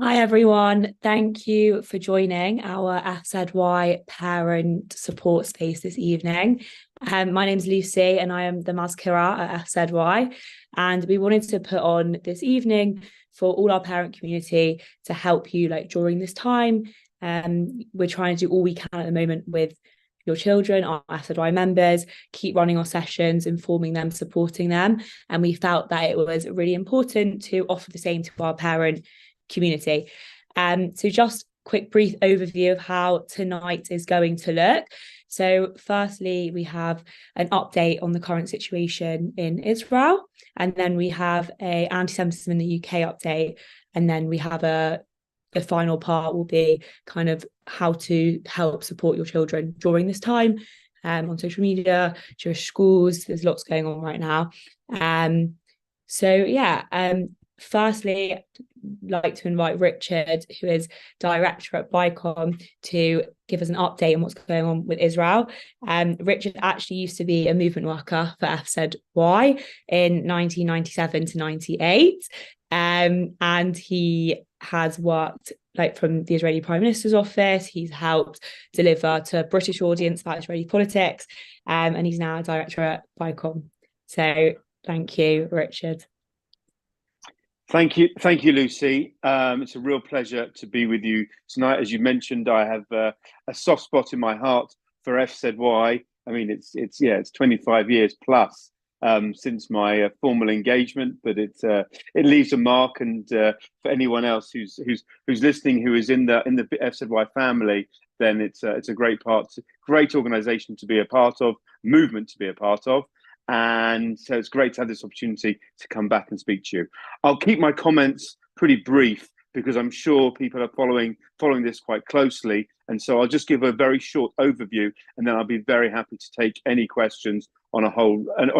Hi everyone, thank you for joining our FZY parent support space this evening. My name's Lucy and I am the Mazkira at FZY, and we wanted to put on this evening for all our parent community to help you during this time. We're trying to do all we can at the moment with your children, our FZY members, keep running our sessions, informing them, supporting them. And we felt that it was really important to offer the same to our parent community. So just quick brief overview of how tonight is going to look. So firstly, we have an update on the current situation in Israel, and then we have a anti-Semitism in the UK update, and then we have the final part will be kind of how to help support your children during this time on social media, Jewish schools. There's lots going on right now. Firstly, I'd like to invite Richard, who is director at BICOM, to give us an update on what's going on with Israel. Richard actually used to be a movement worker for FZY in 1997 to 98. And he has worked from the Israeli Prime Minister's office. He's helped deliver to a British audience about Israeli politics, and he's now a director at BICOM. So thank you, Richard. Thank you, Lucy. It's a real pleasure to be with you tonight. As you mentioned, I have a soft spot in my heart for FZY. I mean, it's 25 years plus since my formal engagement, but it leaves a mark. And for anyone else who's listening, who is in the FZY family, then it's a great organisation to be a part of, movement to be a part of. And so it's great to have this opportunity to come back and speak to you. I'll keep my comments pretty brief because I'm sure people are following this quite closely. And so I'll just give a very short overview, and then I'll be very happy to take any questions on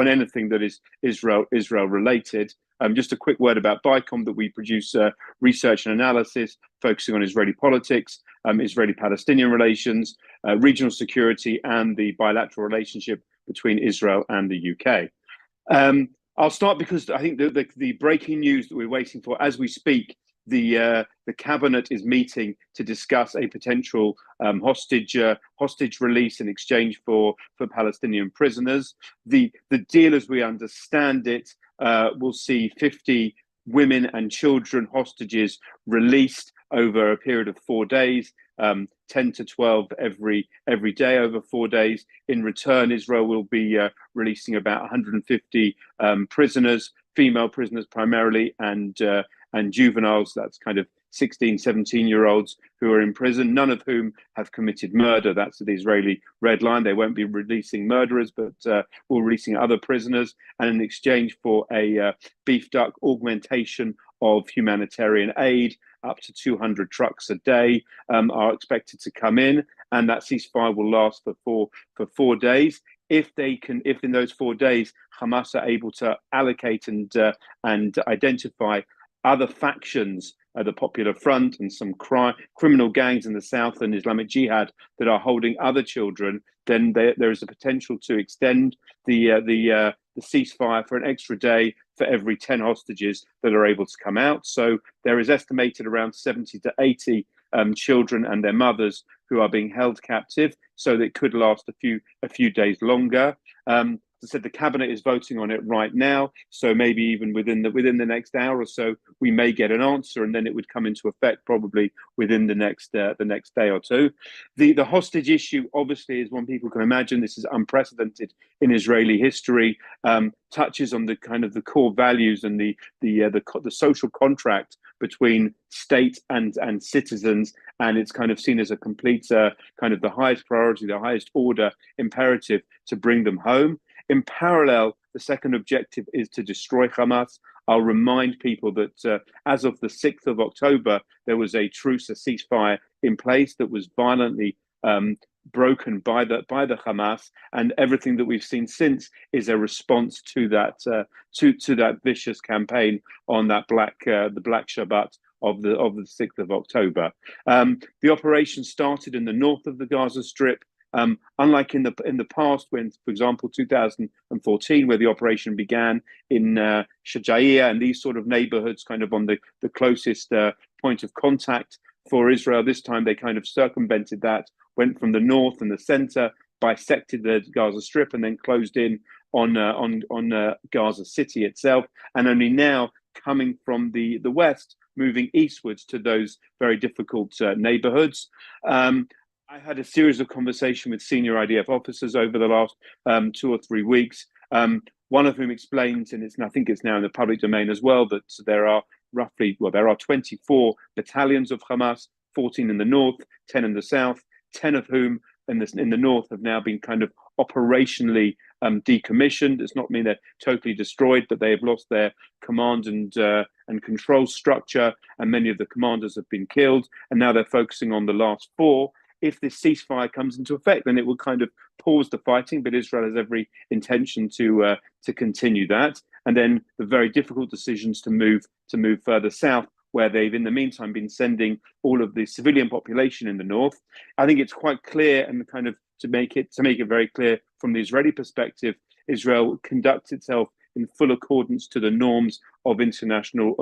anything that is Israel related. Just a quick word about BICOM, that we produce research and analysis focusing on Israeli politics, Israeli-Palestinian relations, regional security, and the bilateral relationship between Israel and the UK. I'll start because I think the breaking news that we're waiting for as we speak, the cabinet is meeting to discuss a potential hostage release in exchange for Palestinian prisoners. The deal, as we understand it, will see 50 women and children hostages released over a period of 4 days. 10 to 12 every day over 4 days. In return, Israel will be releasing about 150 prisoners, female prisoners primarily, and juveniles. That's kind of 16, 17-year-olds who are in prison, none of whom have committed murder. That's the Israeli red line. They won't be releasing murderers, but we're releasing other prisoners. And in exchange for a beefed up augmentation of humanitarian aid, up to 200 trucks a day are expected to come in, and that ceasefire will last for 4 days. If in those 4 days Hamas are able to allocate and identify other factions, the Popular Front and some criminal gangs in the south and Islamic Jihad that are holding other children, then there is a potential to extend the ceasefire for an extra day for every 10 hostages that are able to come out. So there is estimated around 70 to 80 children and their mothers who are being held captive. So that it could last a few days longer. As I said, the cabinet is voting on it right now. So maybe even within the next hour or so, we may get an answer, and then it would come into effect probably within the next day or two. The hostage issue, obviously, as one people can imagine, this is unprecedented in Israeli history. Touches on the kind of the core values and the social contract between state and citizens, and it's kind of seen as a complete kind of the highest priority, the highest order imperative to bring them home. In parallel, the second objective is to destroy Hamas. I'll remind people that as of the 6th of October, there was a truce, a ceasefire in place that was violently broken by the Hamas, and everything that we've seen since is a response to that vicious campaign on that the Black Shabbat of the 6th of October. The operation started in the north of the Gaza Strip. Unlike in the past, when, for example, 2014, where the operation began in Shajaiya and these sort of neighborhoods, kind of on the closest point of contact for Israel. This time they kind of circumvented that, went from the north and the center, bisected the Gaza Strip, and then closed in on Gaza City itself, and only now coming from the west, moving eastwards to those very difficult neighborhoods. I had a series of conversations with senior IDF officers over the last 2 or 3 weeks. One of whom explains, and I think it's now in the public domain as well, that there are 24 battalions of Hamas, 14 in the north, 10 in the south, 10 of whom in the north have now been kind of operationally decommissioned. Does not mean they're totally destroyed, but they have lost their command and control structure, and many of the commanders have been killed. And now they're focusing on the last 4. If this ceasefire comes into effect, then it will kind of pause the fighting, but Israel has every intention to continue that. And then the very difficult decisions to move further south, where they've in the meantime been sending all of the civilian population in the north. I think it's quite clear, and kind of to make it very clear from the Israeli perspective, Israel conducts itself in full accordance to the norms of international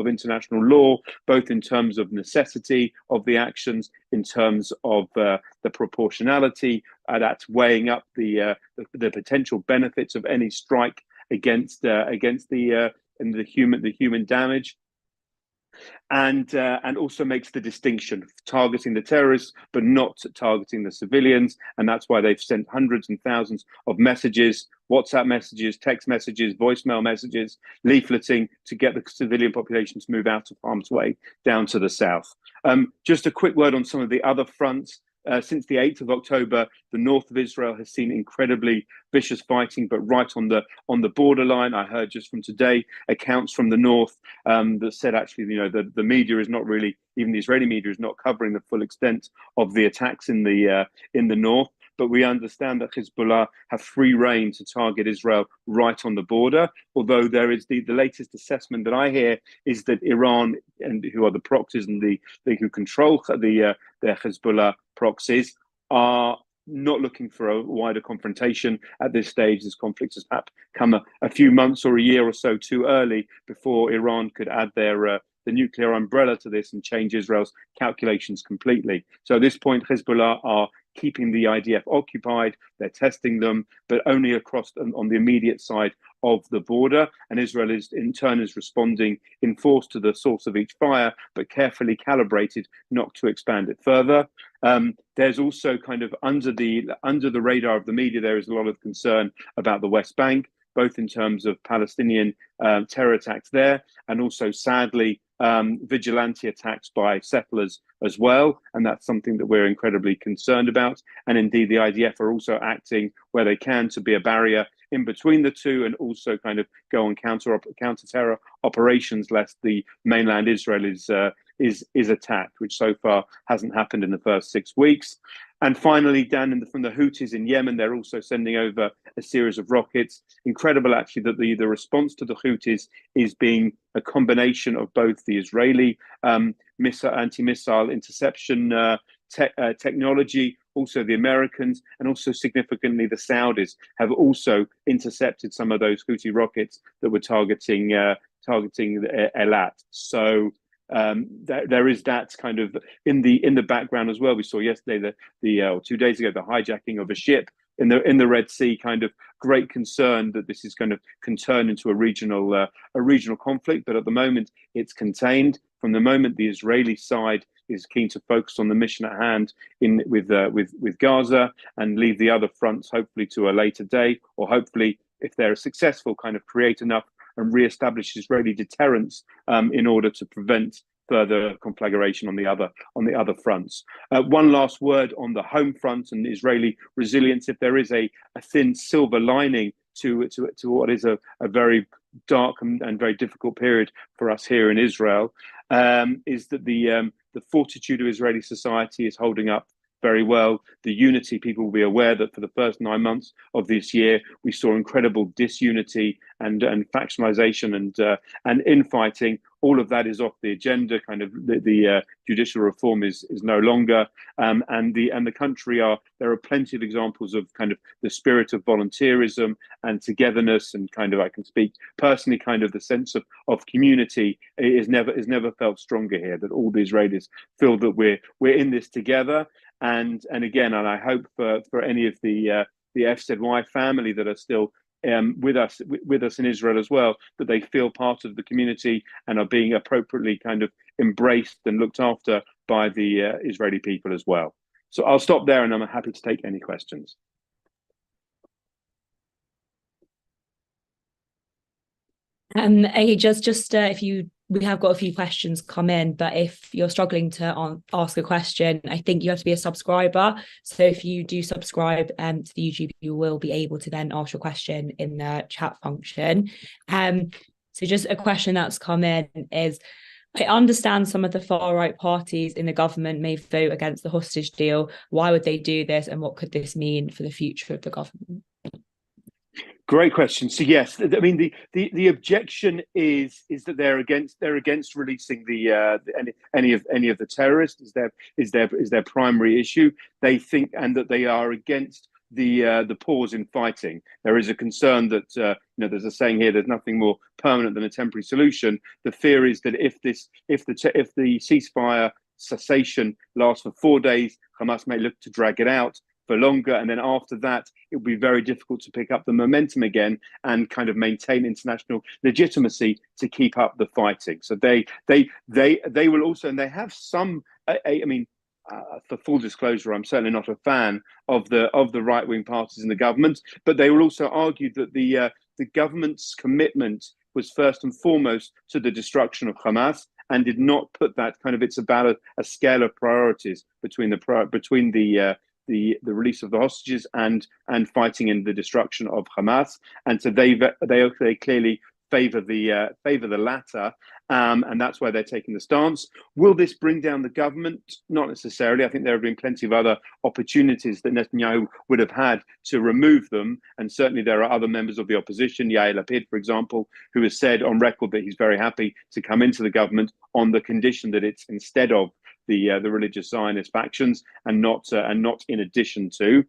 law, both in terms of necessity of the actions, in terms of the proportionality, that's weighing up the potential benefits of any strike against the human damage. And also makes the distinction, targeting the terrorists, but not targeting the civilians. And that's why they've sent hundreds and thousands of messages, WhatsApp messages, text messages, voicemail messages, leafleting to get the civilian population to move out of harm's way down to the south. Just a quick word on some of the other fronts. Since the 8th of October, the north of Israel has seen incredibly vicious fighting, but right on the borderline. I heard just from today accounts from the north that said actually, the media is not really, even the Israeli media is not covering the full extent of the attacks in the north. But we understand that Hezbollah have free rein to target Israel right on the border. Although there is the latest assessment that I hear is that Iran, and who are the proxies and who control their Hezbollah proxies, are not looking for a wider confrontation at this stage. This conflict has perhaps come a few months or a year or so too early before Iran could add the nuclear umbrella to this and change Israel's calculations completely. So at this point, Hezbollah are keeping the IDF occupied. They're testing them, but only across on the immediate side of the border. And Israel is in turn responding in force to the source of each fire, but carefully calibrated not to expand it further. There's also kind of under the radar of the media, there is a lot of concern about the West Bank, both in terms of Palestinian terror attacks there, and also sadly vigilante attacks by settlers as well. And that's something that we're incredibly concerned about. And indeed, the IDF are also acting where they can to be a barrier in between the two, and also kind of go on counter-terror operations lest the mainland Israel is attacked, which so far hasn't happened in the first 6 weeks. And finally, down from the Houthis in Yemen, they're also sending over a series of rockets. Incredible, actually, that the response to the Houthis is being a combination of both the Israeli anti-missile interception technology, also the Americans, and also significantly the Saudis have also intercepted some of those Houthi rockets that were targeting Eilat. So there is that kind of in the background as well. We saw yesterday or 2 days ago the hijacking of a ship in the Red Sea. Kind of great concern that this is going to can turn into a regional conflict, but at the moment it's contained. From the moment the Israeli side is keen to focus on the mission at hand with Gaza and leave the other fronts hopefully to a later day, or hopefully if they're successful, kind of create enough and re-establish Israeli deterrence in order to prevent further conflagration on the other fronts. One last word on the home front and Israeli resilience. If there is a thin silver lining to what is a very dark and very difficult period for us here in Israel, is that the fortitude of Israeli society is holding up very well. The unity, people will be aware that for the first 9 months of this year, we saw incredible disunity and factionalization and infighting. all of that is off the agenda. Kind of the judicial reform is no longer, and the country there are plenty of examples of kind of the spirit of volunteerism and togetherness, and kind of, I can speak personally, kind of the sense of community is never felt stronger here. That all the Israelis feel that we're in this together, and again, and I hope for any of the FZY family that are still with us in Israel as well, that they feel part of the community and are being appropriately kind of embraced and looked after by the Israeli people as well. So I'll stop there, and I'm happy to take any questions. Just if we have got a few questions come in, but if you're struggling to ask a question, I think you have to be a subscriber. So if you do subscribe to the YouTube, you will be able to then ask your question in the chat function. So just a question that's come in is, I understand some of the far-right parties in the government may vote against the hostage deal. Why would they do this, and what could this mean for the future of the government? Great question. So yes, I mean the objection is that they're against releasing any of the terrorists. Is their primary issue. They think, and that they are against the pause in fighting. There is a concern that there's a saying here: there's nothing more permanent than a temporary solution. The fear is that if the ceasefire cessation lasts for 4 days, Hamas may look to drag it out for longer, and then after that it will be very difficult to pick up the momentum again and kind of maintain international legitimacy to keep up the fighting. So they will also, and they have some. I mean, for full disclosure, I'm certainly not a fan of the right-wing parties in the government, but they will also argue that the government's commitment was first and foremost to the destruction of Hamas, and did not put that kind of. It's about a scale of priorities between the release of the hostages and fighting in the destruction of Hamas, and so they clearly favour the latter, and that's why they're taking the stance. Will this bring down the government? Not necessarily. I think there have been plenty of other opportunities that Netanyahu would have had to remove them, and certainly there are other members of the opposition, Yair Lapid, for example, who has said on record that he's very happy to come into the government on the condition that it's instead of the religious Zionist factions and not in addition to.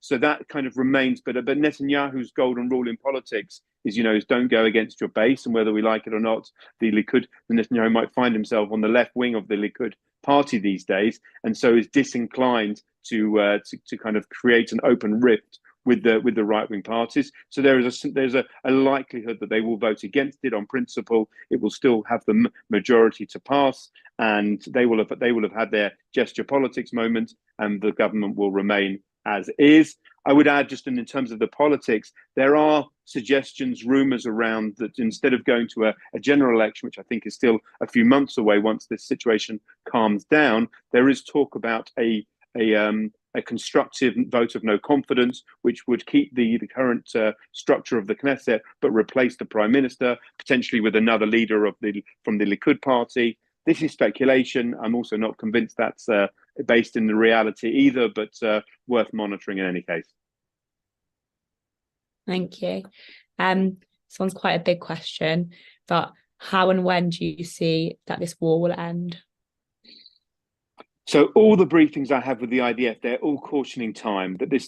So that kind of remains. But Netanyahu's golden rule in politics is don't go against your base, and whether we like it or not, Netanyahu might find himself on the left wing of the Likud party these days, and so is disinclined to kind of create an open rift with the right-wing parties. So there's a likelihood that they will vote against it on principle. It will still have the majority to pass, and they will have had their gesture politics moment, and the government will remain as is. I would add, just in terms of the politics, there are suggestions, rumours around that instead of going to a general election, which I think is still a few months away once this situation calms down, there is talk about a constructive vote of no confidence, which would keep the current structure of the Knesset, but replace the prime minister, potentially with another leader from the Likud party. This is speculation. I'm also not convinced that's based in the reality either, but worth monitoring in any case. Thank you. This one's quite a big question, but how and when do you see that this war will end? So all the briefings I have with the IDF, they're all cautioning time that this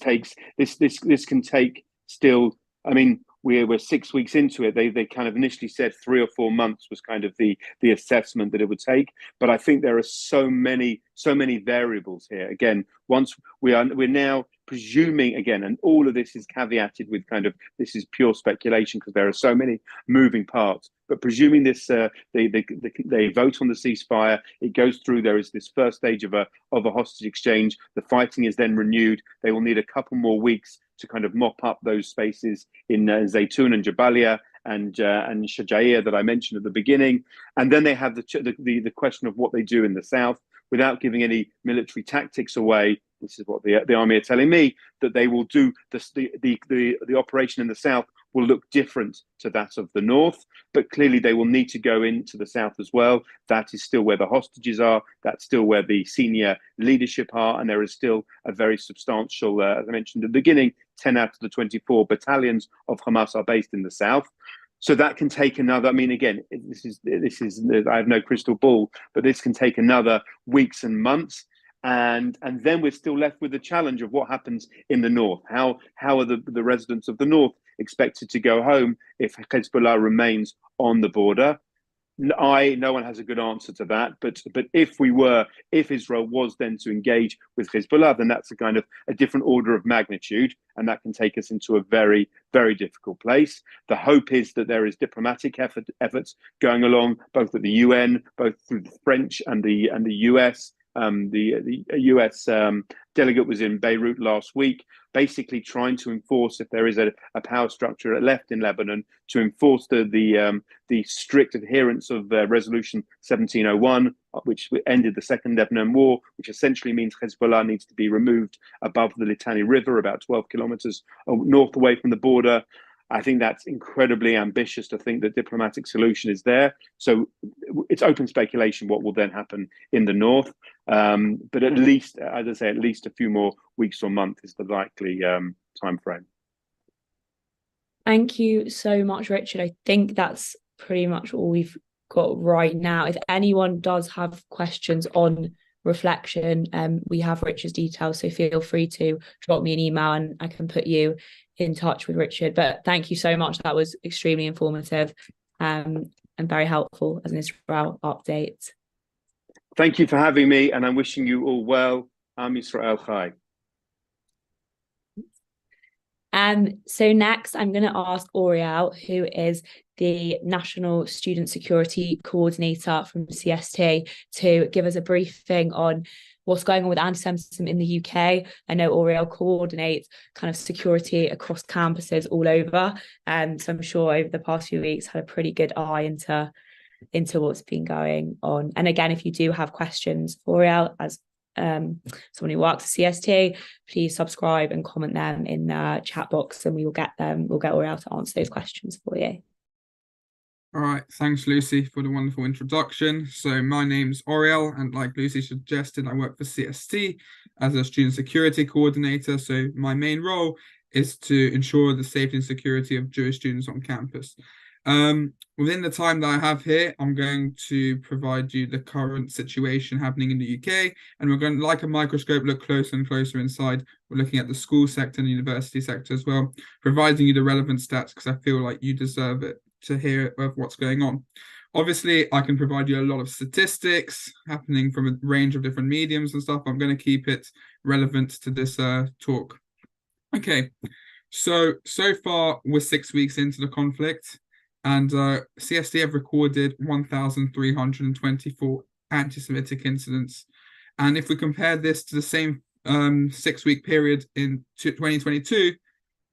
can take still. I mean, we're 6 weeks into it. They kind of initially said 3 or 4 months was kind of the assessment that it would take. But I think there are so many variables here. Again, once we're now presuming again, and all of this is caveated with kind of this is pure speculation because there are so many moving parts. But presuming this, they vote on the ceasefire, it goes through. There is this first stage of a hostage exchange. The fighting is then renewed. They will need a couple more weeks to kind of mop up those spaces in Zaytun and Jabalia and Shajair that I mentioned at the beginning. And then they have the question of what they do in the south, without giving any military tactics away. This is what the army are telling me, that they will do the operation in the south will look different to that of the north, but clearly they will need to go into the south as well. That is still where the hostages are. That's still where the senior leadership are, and there is still a very substantial, as I mentioned at the beginning, 10 out of the 24 battalions of Hamas are based in the south. So that can take another. I mean, again, this is. I have no crystal ball, but this can take another weeks and months, and then we're still left with the challenge of what happens in the north. How are the residents of the north expected to go home if Hezbollah remains on the border? No one has a good answer to that. But if Israel was then to engage with Hezbollah, then that's a different order of magnitude, and that can take us into a very, very difficult place. The hope is that there is diplomatic efforts going along, both at the UN, both through the French and the US. The US delegate was in Beirut last week, basically trying to enforce, if there is a power structure left in Lebanon, to enforce the strict adherence of Resolution 1701, which ended the Second Lebanon War, which essentially means Hezbollah needs to be removed above the Litani River, about 12 kilometers north away from the border. I think that's incredibly ambitious to think that diplomatic solution is there. So it's open speculation what will then happen in the north. But at least, as I say, at least a few more weeks or months is the likely time frame. Thank you so much, Richard. I think that's pretty much all we've got right now. If anyone does have questions on reflection, we have Richard's details, so feel free to drop me an email and I can put you in touch with Richard. But thank you so much. That was extremely informative and very helpful as an Israel update. Thank you for having me, and I'm wishing you all well. Am Yisrael Chai. So next, I'm going to ask Oriel, who is the National Student Security Coordinator from CST, to give us a briefing on what's going on with anti-Semitism in the UK. I know Oriel coordinates kind of security across campuses all over. So I'm sure over the past few weeks had a pretty good eye into what's been going on. And again, if you do have questions for Oriel, as someone who works at CST, please subscribe and comment them in the chat box, and we'll get Oriel to answer those questions for you. All right, thanks Lucy for the wonderful introduction. So my name's Oriel, and like Lucy suggested, I work for CST as a student security coordinator. So my main role is to ensure the safety and security of Jewish students on campus. Within the time that I have here, I'm going to provide you the current situation happening in the UK, and we're going to, like a microscope, look closer and closer inside. We're looking at the school sector and the university sector as well, providing you the relevant stats because I feel like you deserve it to hear of what's going on. Obviously, I can provide you a lot of statistics happening from a range of different mediums and stuff. I'm going to keep it relevant to this talk. Okay, so far we're 6 weeks into the conflict, and CSD have recorded 1,324 anti-Semitic incidents. And if we compare this to the same 6-week period in 2022,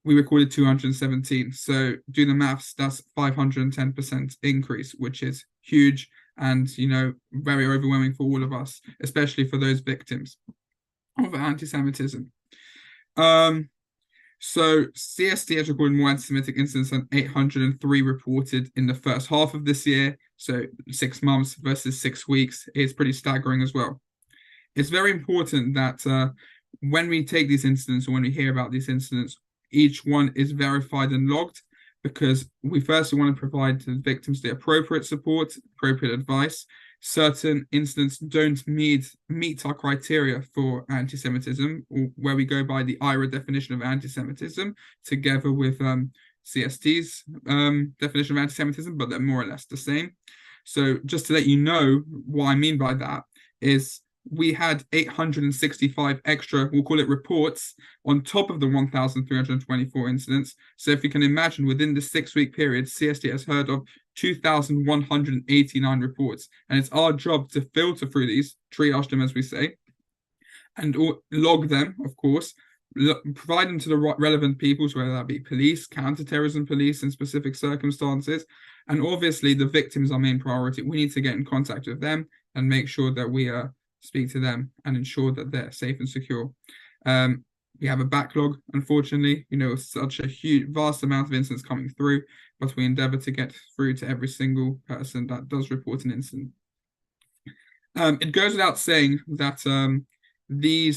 we recorded 217. So do the maths, that's 510% increase, which is huge and, very overwhelming for all of us, especially for those victims of anti-Semitism. So CSD has recorded more anti-Semitic incidents than 803 reported in the first half of this year. So 6 months versus 6 weeks is pretty staggering as well. It's very important that when we take these incidents, or when we hear about these incidents, each one is verified and logged, because we firstly want to provide to the victims the appropriate support, appropriate advice. Certain incidents don't meet our criteria for anti-Semitism, or where we go by the IRA definition of anti-Semitism, together with CST's definition of anti-Semitism, but they're more or less the same. So just to let you know what I mean by that is, we had 865 extra, we'll call it reports, on top of the 1,324 incidents. So if you can imagine, within the 6-week period, CST has heard of 2,189 reports. And it's our job to filter through these, triage them, as we say, and log them, of course, provide them to the relevant people, whether that be police, counterterrorism police in specific circumstances. And obviously, the victims are our main priority. We need to get in contact with them and make sure that we speak to them and ensure that they're safe and secure. We have a backlog, unfortunately, such a vast amount of incidents coming through, but we endeavor to get through to every single person that does report an incident. It goes without saying that the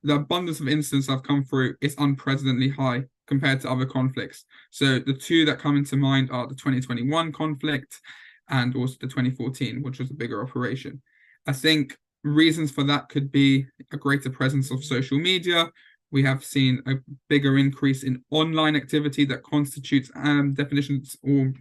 abundance of incidents that have come through is unprecedentedly high. compared to other conflicts. So the two that come into mind are the 2021 conflict and also the 2014, which was a bigger operation. I think reasons for that could be a greater presence of social media. We have seen a bigger increase in online activity that constitutes definitions or,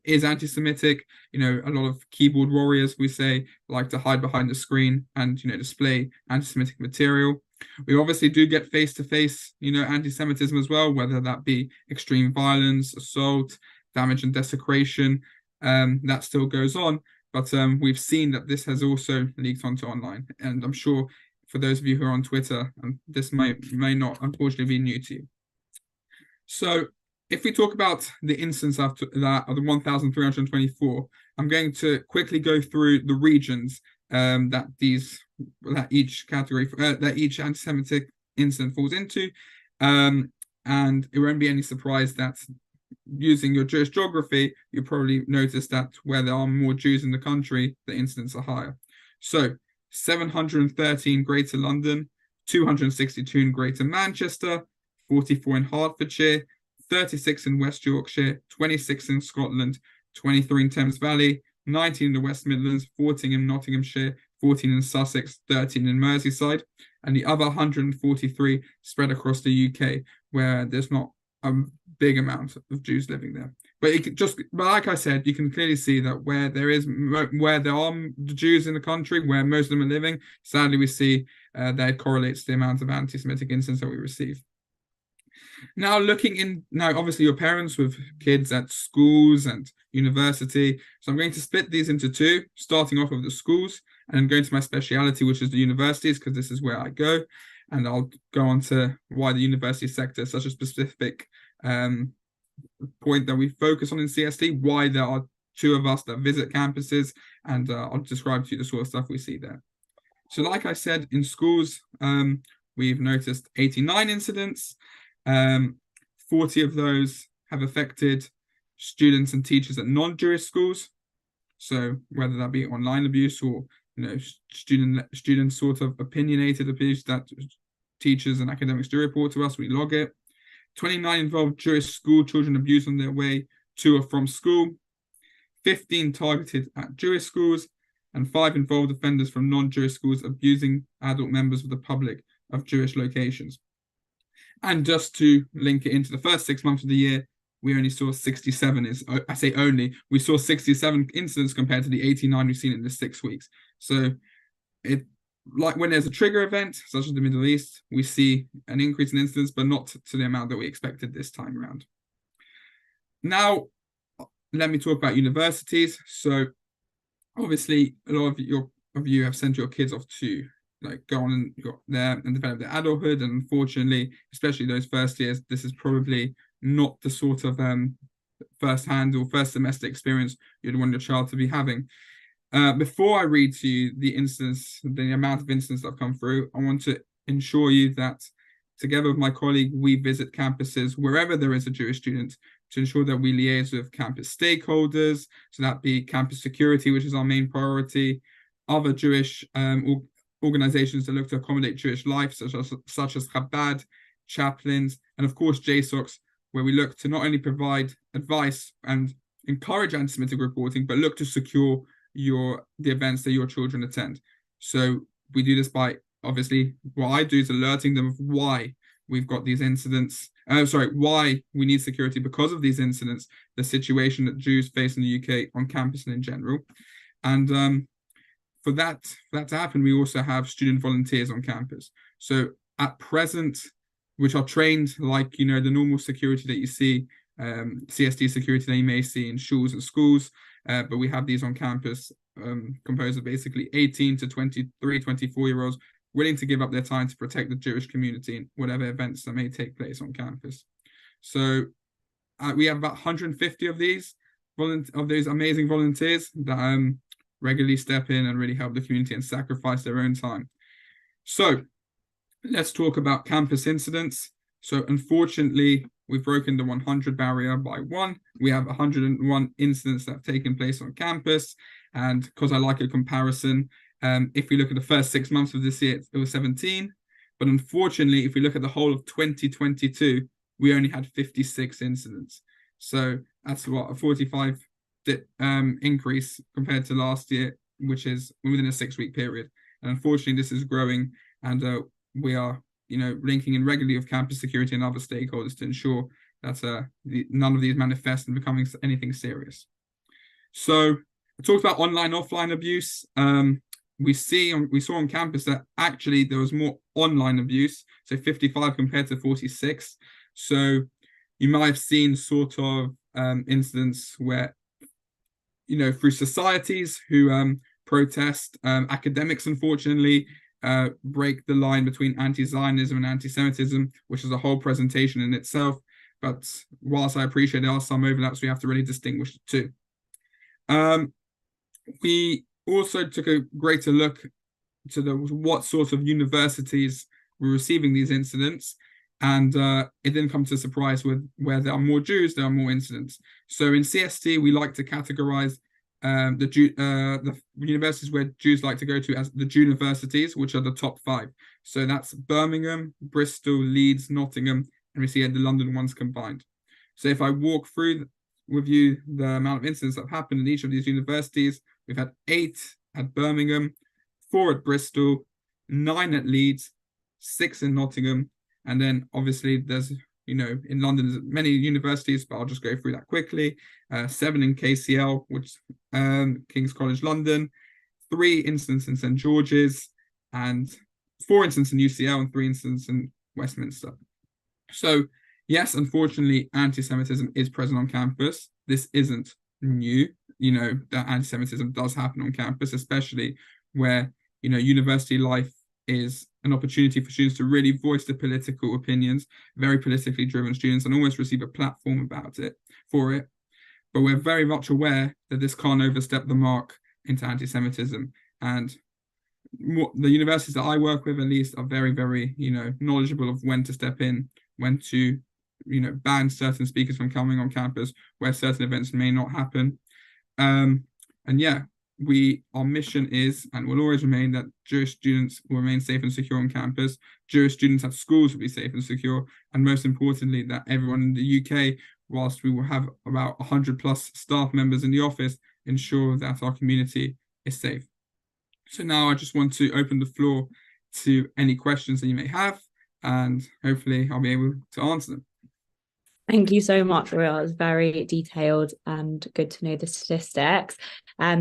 is anti-Semitic. A lot of keyboard warriors, we say, like to hide behind the screen and, display anti-Semitic material. We obviously do get face-to-face, anti-Semitism as well, whether that be extreme violence, assault, damage and desecration. That still goes on. But we've seen that this has also leaked onto online. And I'm sure for those of you who are on Twitter, this may not, unfortunately, be new to you. So if we talk about the instance after that of the 1,324, I'm going to quickly go through the regions that each category, that each anti-Semitic incident falls into. And it won't be any surprise that using your Jewish geography, you probably notice that where there are more Jews in the country, the incidents are higher. So 713 Greater London, 262 in Greater Manchester, 44 in Hertfordshire, 36 in West Yorkshire, 26 in Scotland, 23 in Thames Valley, 19 in the West Midlands, 14 in Nottinghamshire, 14 in Sussex, 13 in Merseyside, and the other 143 spread across the UK, where there's not a big amount of Jews living there. But like I said, you can clearly see that where there are the Jews in the country, where most of them are living, sadly we see that it correlates to the amount of anti-Semitic incidents that we receive. Now obviously your parents with kids at schools and university. So I'm going to split these into two, starting off with the schools and going to my speciality, which is the universities, because this is where I go. And I'll go on to why the university sector is such a specific point that we focus on in CST, why there are two of us that visit campuses, and I'll describe to you the sort of stuff we see there. So like I said, in schools, we've noticed 89 incidents. 40 of those have affected students and teachers at non-Jewish schools. So whether that be online abuse or student sort of opinionated abuse that teachers and academics do report to us, we log it. 29 involved Jewish school children abused on their way to or from school. 15 targeted at Jewish schools, and 5 involved offenders from non-Jewish schools abusing adult members of the public of Jewish locations. And just to link it into the first 6 months of the year, we only saw 67. I say only, we saw 67 incidents compared to the 89 we've seen in the 6 weeks. So it, like when there's a trigger event, such as the Middle East, we see an increase in incidents, but not to the amount that we expected this time around. Now, let me talk about universities. So obviously, a lot of you have sent your kids off to go on and go there and develop their adulthood. And unfortunately, especially those first years, this is probably not the sort of first-hand or first semester experience you'd want your child to be having. Before I read to you the amount of incidents that have come through, I want to ensure you that together with my colleague, we visit campuses wherever there is a Jewish student to ensure that we liaise with campus stakeholders, so that be campus security, which is our main priority, other Jewish organizations that look to accommodate Jewish life, such as Chabad, chaplains, and of course JSOCs, where we look to not only provide advice and encourage anti-Semitic reporting, but look to secure the events that your children attend. So we do this by, obviously, what I do is alerting them of why we've got these incidents, why we need security because of these incidents, the situation that Jews face in the UK on campus and in general. And for that to happen, we also have student volunteers on campus. So at present, which are trained like, the normal security that you see, CST security that you may see in schools and schools, but we have these on campus, composed of basically 18 to 23, 24-year-olds willing to give up their time to protect the Jewish community in whatever events that may take place on campus. So we have about 150 of those amazing volunteers that regularly step in and really help the community and sacrifice their own time. So let's talk about campus incidents. So unfortunately, we've broken the 100 barrier by 1. We have 101 incidents that have taken place on campus. And because I like a comparison, if we look at the first 6 months of this year, it was 17. But unfortunately, if we look at the whole of 2022, we only had 56 incidents. So that's what, a 45 increase compared to last year, which is within a 6-week period. And unfortunately, this is growing, and we are, linking in regularly with campus security and other stakeholders to ensure that none of these manifest and becoming anything serious. So I talked about online, offline abuse. We saw on campus that actually there was more online abuse, so 55 compared to 46. So you might have seen sort of incidents where, through societies who protest, academics, unfortunately, break the line between anti-Zionism and anti-Semitism, which is a whole presentation in itself. But whilst I appreciate there are some overlaps, we have to really distinguish the two. We also took a greater look to what sort of universities were receiving these incidents, and it didn't come to a surprise with where there are more Jews, there are more incidents. So in CST, we like to categorize the universities where Jews like to go to as the Juniversities, which are the top 5. So that's Birmingham, Bristol, Leeds, Nottingham, and we see the London ones combined. So if I walk through with you the amount of incidents that have happened in each of these universities, we've had 8 at Birmingham, 4 at Bristol, 9 at Leeds, 6 in Nottingham, and then obviously there's, in London there's many universities, but I'll just go through that quickly. 7 in KCL, which King's College London, 3 incidents in St George's, and 4 incidents in UCL, and 3 incidents in Westminster. So yes, unfortunately, anti-Semitism is present on campus. This isn't new. That anti-Semitism does happen on campus, especially where, university life is an opportunity for students to really voice their political opinions, very politically driven students, and almost receive a platform for it. But we're very much aware that this can't overstep the mark into anti-Semitism. And the universities that I work with, at least, are very, very, knowledgeable of when to step in, when to, ban certain speakers from coming on campus, where certain events may not happen. And yeah, our mission is and will always remain that Jewish students will remain safe and secure on campus. Jewish students at schools will be safe and secure, and most importantly, that everyone in the UK, whilst we will have about 100+ staff members in the office, ensure that our community is safe. So now I just want to open the floor to any questions that you may have, and hopefully I'll be able to answer them. Thank you so much, Royal. It was very detailed and good to know the statistics. I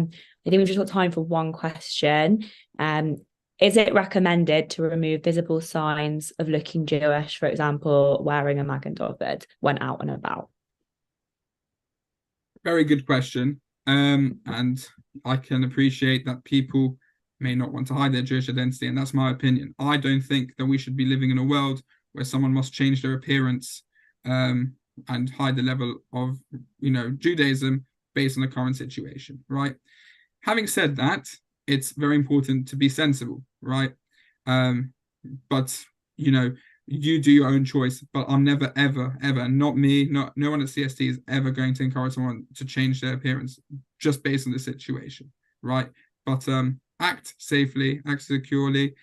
think we've just got time for one question. Is it recommended to remove visible signs of looking Jewish, for example, wearing a Magen David when out and about? Very good question. And I can appreciate that people may not want to hide their Jewish identity, and that's my opinion. I don't think that we should be living in a world where someone must change their appearance and hide the level of, Judaism based on the current situation, right? Having said that, it's very important to be sensible, right? But, you do your own choice, but I'm never, ever, ever, not me, no one at CST is ever going to encourage someone to change their appearance just based on the situation, right? But act safely, act securely,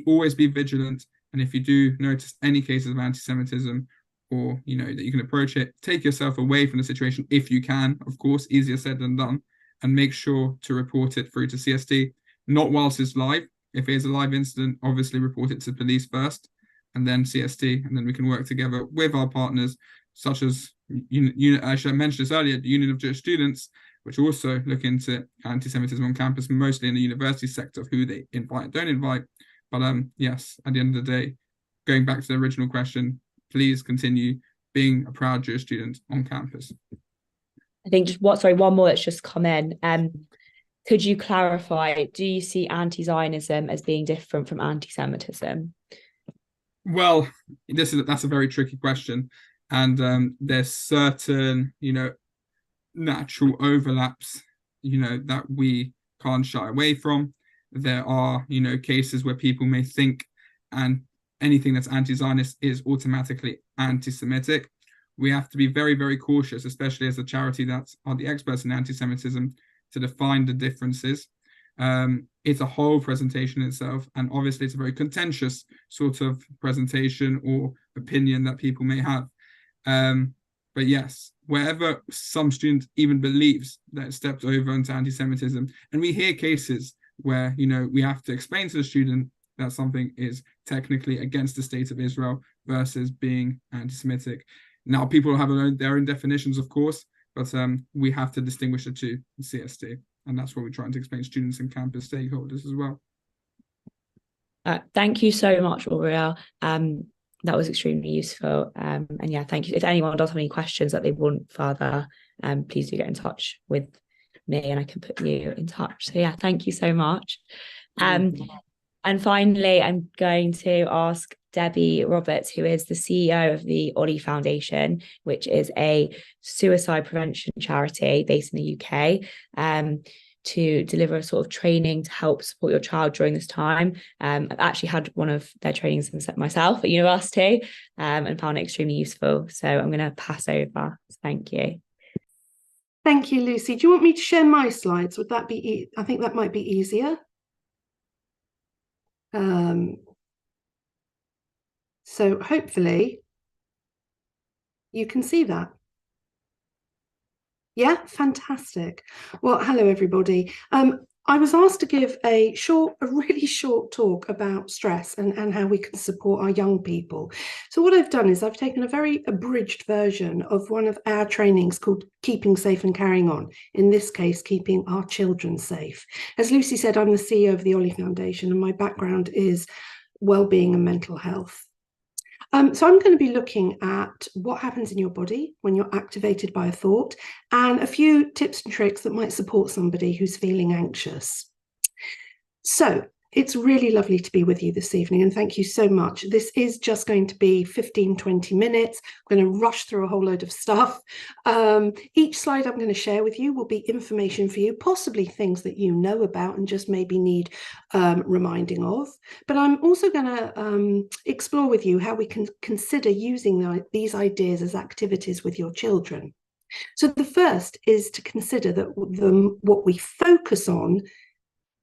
always be vigilant. And if you do notice any cases of anti-Semitism, or, that you can approach it, take yourself away from the situation if you can, of course, easier said than done, and make sure to report it through to CST, not whilst it's live. If it is a live incident, obviously report it to police first, and then CST, and then we can work together with our partners, such as, I should have mentioned this earlier, the Union of Jewish Students, which also look into anti-Semitism on campus, mostly in the university sector, of who they invite, don't invite. But yes, at the end of the day, going back to the original question, please continue being a proud Jewish student on campus. I think one more that's just come in. Could you clarify, do you see anti-Zionism as being different from anti-Semitism? Well, that's a very tricky question. And there's certain, natural overlaps, that we can't shy away from. There are, cases where people may think and anything that's anti-Zionist is automatically anti-Semitic. We have to be very, very cautious, especially as a charity that are the experts in anti-Semitism, to define the differences. It's a whole presentation itself, and obviously it's a very contentious sort of presentation or opinion that people may have. But yes, wherever some student even believes that it stepped over into anti-Semitism, and we hear cases where, we have to explain to the student that something is technically against the state of Israel versus being anti-Semitic. Now, people have their own definitions, of course, but we have to distinguish the two in CST, and that's what we're trying to explain to students and campus stakeholders as well. Thank you so much, Aurea. That was extremely useful. And yeah, thank you. If anyone does have any questions that they want further, please do get in touch with me and I can put you in touch. So yeah, thank you so much. And finally, I'm going to ask Debbie Roberts, who is the CEO of the Ollie Foundation, which is a suicide prevention charity based in the UK, to deliver a sort of training to help support your child during this time. I've actually had one of their trainings myself at university, and found it extremely useful. So I'm going to pass over. Thank you. Thank you, Lucy. Do you want me to share my slides? Would that be, I think that might be easier. So hopefully you can see that. Yeah, fantastic. Well, hello, everybody. I was asked to give a really short talk about stress and how we can support our young people. So what I've done is I've taken a very abridged version of one of our trainings called Keeping Safe and Carrying On. In this case, keeping our children safe. As Lucy said, I'm the CEO of the Ollie Foundation, and my background is well-being and mental health. So I'm going to be looking at what happens in your body when you're activated by a thought, and a few tips and tricks that might support somebody who's feeling anxious. So it's really lovely to be with you this evening, and thank you so much. This is just going to be 15-20 minutes. I'm going to rush through a whole load of stuff. Each slide I'm going to share with you will be information for you, possibly things that you know about and just maybe need reminding of. But I'm also going to explore with you how we can consider using these ideas as activities with your children. So the first is to consider that what we focus on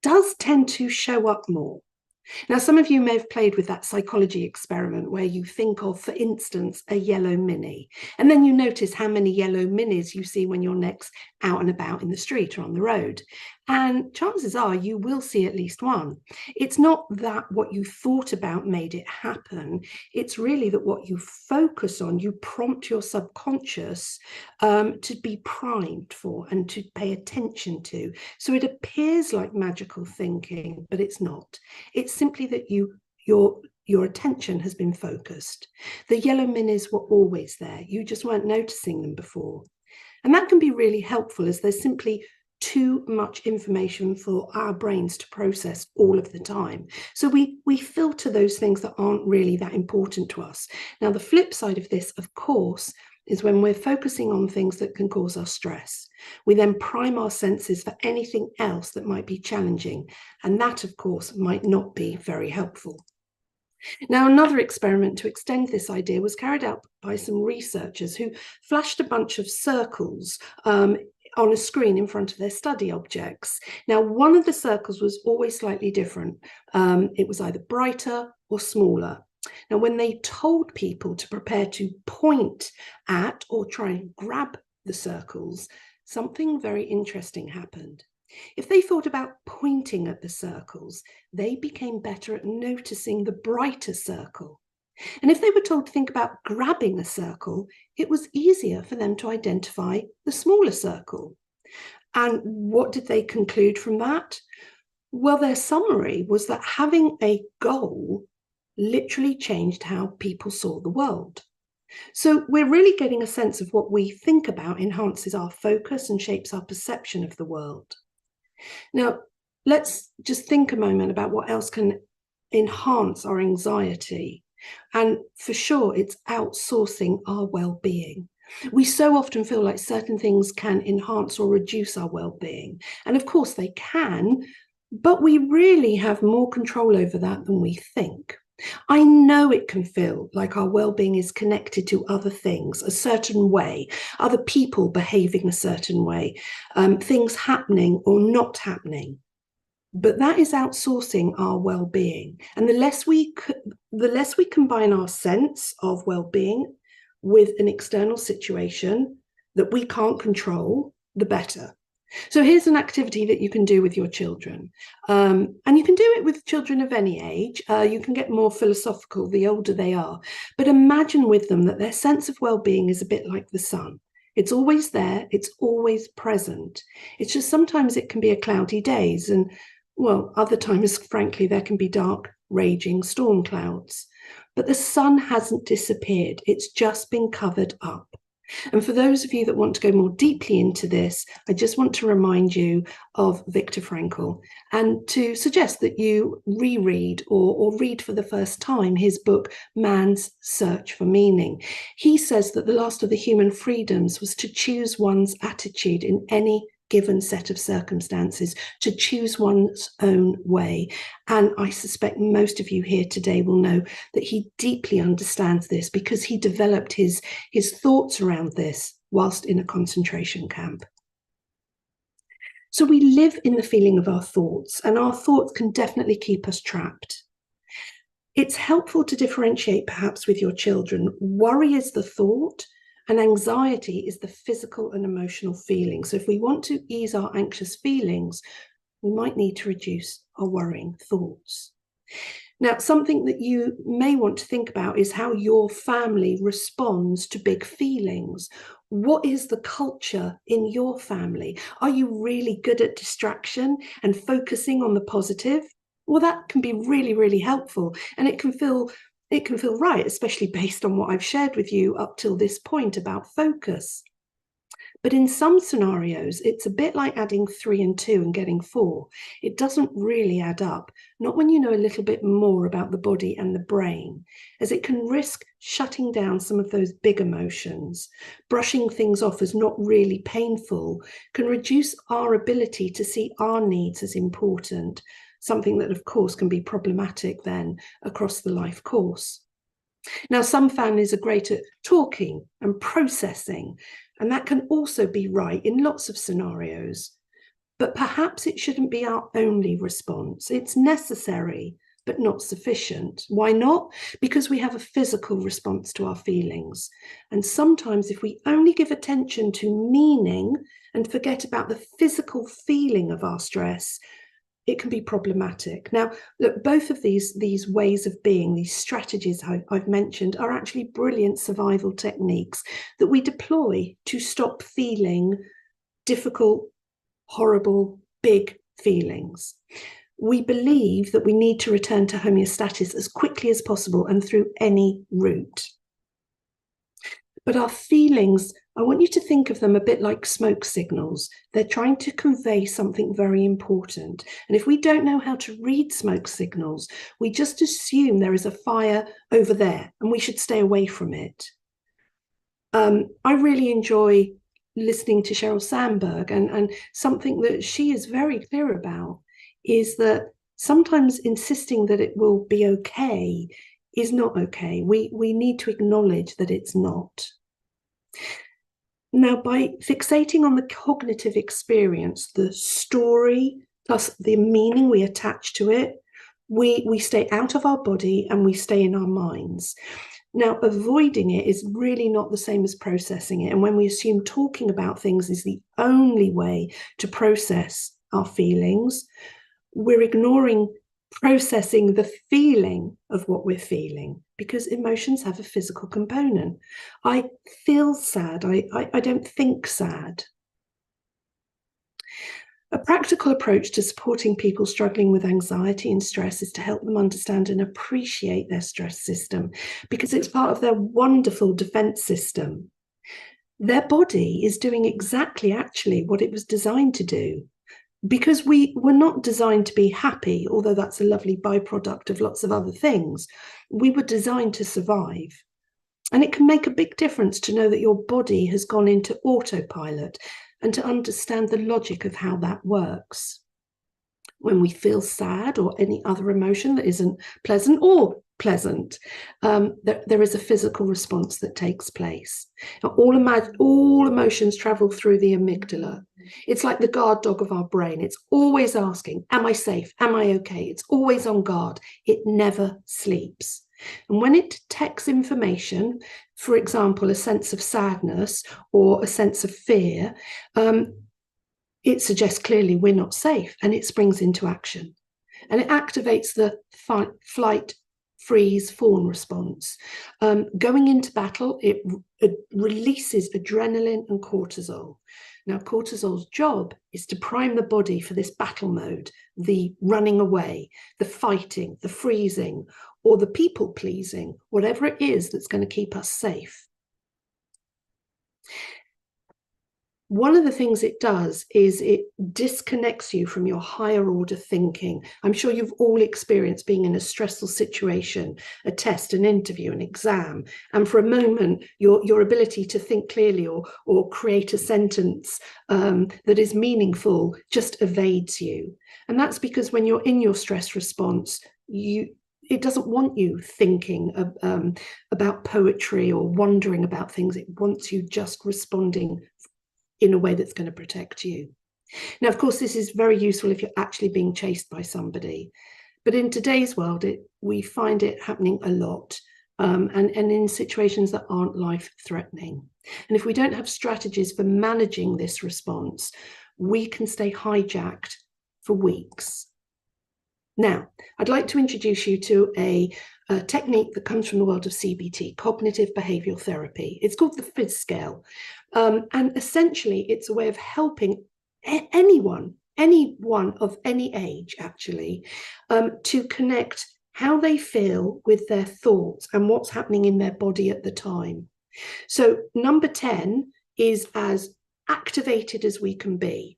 does tend to show up more. Now, some of you may have played with that psychology experiment where you think of, for instance, a yellow mini, and then you notice how many yellow minis you see when you're next out and about in the street or on the road. And chances are you will see at least one. It's not that what you thought about made it happen. It's really that what you focus on, you prompt your subconscious to be primed for and to pay attention to. So it appears like magical thinking, but it's not. It's simply that your attention has been focused. The yellow minis were always there. You just weren't noticing them before. And that can be really helpful, as there's simply too much information for our brains to process all of the time. So we filter those things that aren't really that important to us. Now, the flip side of this, of course, is when we're focusing on things that can cause us stress. We then prime our senses for anything else that might be challenging. And that, of course, might not be very helpful. Now, another experiment to extend this idea was carried out by some researchers who flashed a bunch of circles on a screen in front of their study objects. Now, one of the circles was always slightly different. It was either brighter or smaller. Now, when they told people to prepare to point at or try and grab the circles, something very interesting happened. If they thought about pointing at the circles, they became better at noticing the brighter circle. And if they were told to think about grabbing a circle, it was easier for them to identify the smaller circle. And what did they conclude from that? Well, their summary was that having a goal literally changed how people saw the world. So we're really getting a sense of what we think about enhances our focus and shapes our perception of the world. Now, let's just think a moment about what else can enhance our anxiety. And for sure, it's outsourcing our well-being. We so often feel like certain things can enhance or reduce our well-being. And of course they can, but we really have more control over that than we think. I know it can feel like our well-being is connected to other things, a certain way, other people behaving a certain way, things happening or not happening. But that is outsourcing our well-being. And the less we combine our sense of well-being with an external situation that we can't control, the better. So here's an activity that you can do with your children. And you can do it with children of any age. You can get more philosophical the older they are. But imagine with them that their sense of well-being is a bit like the sun. It's always there. It's always present. It's just sometimes it can be a cloudy days. And, well, other times, frankly, there can be dark, raging storm clouds. But the sun hasn't disappeared. It's just been covered up. And for those of you that want to go more deeply into this, I just want to remind you of Viktor Frankl and to suggest that you reread or read for the first time his book, Man's Search for Meaning. He says that the last of the human freedoms was to choose one's attitude in any given set of circumstances, to choose one's own way. And I suspect most of you here today will know that he deeply understands this because he developed his thoughts around this whilst in a concentration camp. So we live in the feeling of our thoughts, and our thoughts can definitely keep us trapped. It's helpful to differentiate perhaps with your children. Worry is the thought, and anxiety is the physical and emotional feeling. So if we want to ease our anxious feelings, we might need to reduce our worrying thoughts. Now, something that you may want to think about is how your family responds to big feelings. What is the culture in your family? Are you really good at distraction and focusing on the positive? Well, that can be really, really helpful, and it can feel right, especially based on what I've shared with you up till this point about focus. But in some scenarios, it's a bit like adding 3 and 2 and getting 4. It doesn't really add up, not when you know a little bit more about the body and the brain, as it can risk shutting down some of those big emotions. Brushing things off as not really painful can reduce our ability to see our needs as important, something that, of course, can be problematic then across the life course. Now, some families are great at talking and processing, and that can also be right in lots of scenarios. But perhaps it shouldn't be our only response. It's necessary, but not sufficient. Why not? Because we have a physical response to our feelings. And sometimes if we only give attention to meaning and forget about the physical feeling of our stress, it can be problematic. Now, look, both of these ways of being, these strategies I've mentioned, are actually brilliant survival techniques that we deploy to stop feeling difficult, horrible, big feelings. We believe that we need to return to homeostasis as quickly as possible and through any route. But our feelings, I want you to think of them a bit like smoke signals. They're trying to convey something very important. And if we don't know how to read smoke signals, we just assume there is a fire over there and we should stay away from it. I really enjoy listening to Sheryl Sandberg, and something that she is very clear about is that sometimes insisting that it will be okay is not okay. We need to acknowledge that it's not. Now, by fixating on the cognitive experience, the story plus the meaning we attach to it, we stay out of our body and we stay in our minds. Now, avoiding it is really not the same as processing it. And when we assume talking about things is the only way to process our feelings, we're ignoring processing the feeling of what we're feeling, because emotions have a physical component. I feel sad. I don't think sad. A practical approach to supporting people struggling with anxiety and stress is to help them understand and appreciate their stress system, because it's part of their wonderful defense system. Their body is doing exactly actually what it was designed to do, because we were not designed to be happy, although that's a lovely byproduct of lots of other things. We were designed to survive. And it can make a big difference to know that your body has gone into autopilot and to understand the logic of how that works. When we feel sad or any other emotion that isn't pleasant or pleasant, there is a physical response that takes place. Now, all emotions travel through the amygdala. It's like the guard dog of our brain. It's always asking, am I safe? Am I okay? It's always on guard. It never sleeps. And when it detects information, for example, a sense of sadness or a sense of fear, it suggests clearly we're not safe, and it springs into action. And it activates the fight, flight, freeze, fawn response. Going into battle, it releases adrenaline and cortisol. Now, cortisol's job is to prime the body for this battle mode, the running away, the fighting, the freezing, or the people pleasing, whatever it is that's going to keep us safe. One of the things it does is it disconnects you from your higher order thinking. I'm sure you've all experienced being in a stressful situation, a test, an interview, an exam, and for a moment, your ability to think clearly or create a sentence that is meaningful just evades you. And that's because when you're in your stress response, it doesn't want you thinking about poetry or wondering about things. It wants you just responding in a way that's going to protect you. Now, of course, this is very useful if you're actually being chased by somebody. But in today's world, we find it happening a lot, and in situations that aren't life-threatening. And if we don't have strategies for managing this response, we can stay hijacked for weeks. Now, I'd like to introduce you to a technique that comes from the world of CBT, cognitive behavioral therapy. It's called the FZY scale. And essentially, it's a way of helping anyone of any age, actually, to connect how they feel with their thoughts and what's happening in their body at the time. So number 10 is as activated as we can be.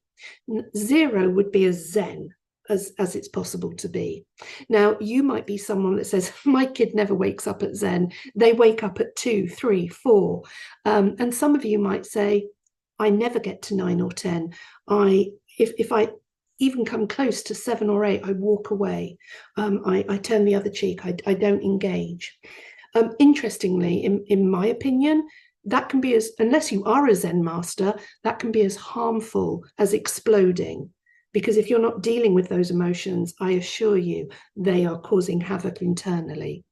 0 would be as zen as it's possible to be. Now, you might be someone that says, my kid never wakes up at zen. They wake up at 2, 3, 4. And some of you might say, I never get to 9 or 10. If I even come close to 7 or 8, I walk away. I turn the other cheek. I don't engage. Interestingly, in my opinion, that can be unless you are a Zen master, that can be as harmful as exploding. Because if you're not dealing with those emotions, I assure you, they are causing havoc internally.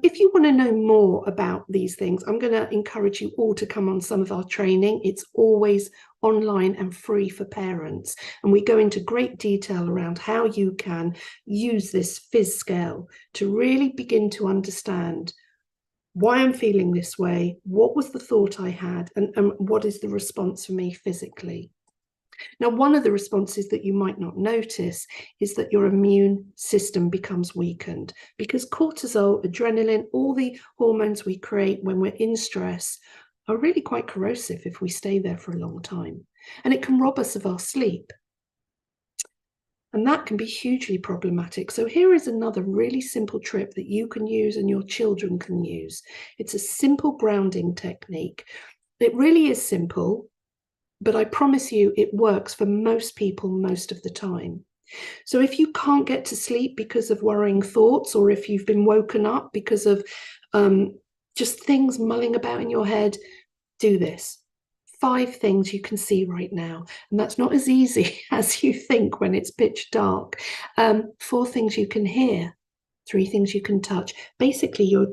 If you want to know more about these things, I'm going to encourage you all to come on some of our training. It's always online and free for parents. And we go into great detail around how you can use this FZY scale to really begin to understand why I'm feeling this way, what was the thought I had, and what is the response for me physically. Now, one of the responses that you might not notice is that your immune system becomes weakened because cortisol, adrenaline, all the hormones we create when we're in stress are really quite corrosive if we stay there for a long time. And it can rob us of our sleep. And that can be hugely problematic. So here is another really simple trick that you can use and your children can use. It's a simple grounding technique. It really is simple, but I promise you it works for most people most of the time. So if you can't get to sleep because of worrying thoughts, or if you've been woken up because of just things mulling about in your head, do this. 5 things you can see right now. And that's not as easy as you think when it's pitch dark. 4 things you can hear. 3 things you can touch. Basically, you're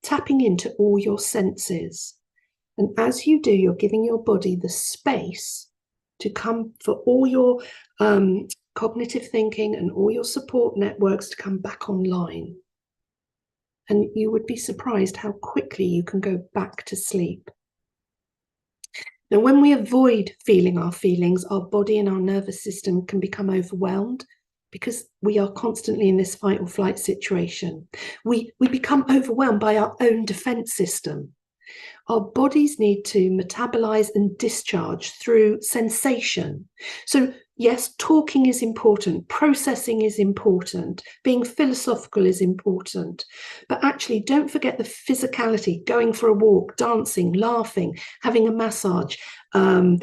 tapping into all your senses. And as you do, you're giving your body the space to come for all your cognitive thinking and all your support networks to come back online. And you would be surprised how quickly you can go back to sleep. Now, when we avoid feeling our feelings, our body and our nervous system can become overwhelmed because we are constantly in this fight or flight situation. We become overwhelmed by our own defense system. Our bodies need to metabolize and discharge through sensation. So yes, talking is important, processing is important, being philosophical is important, but actually don't forget the physicality, going for a walk, dancing, laughing, having a massage, a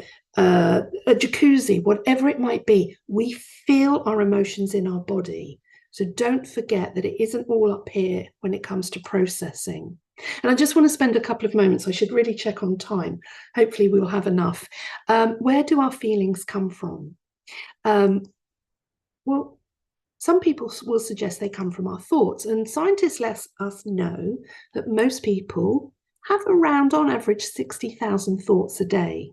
jacuzzi, whatever it might be. We feel our emotions in our body. So don't forget that it isn't all up here when it comes to processing. And I just want to spend a couple of moments. I should really check on time. Hopefully we will have enough. Where do our feelings come from? Well, Some people will suggest they come from our thoughts, and scientists let us know that most people have around, on average, 60,000 thoughts a day.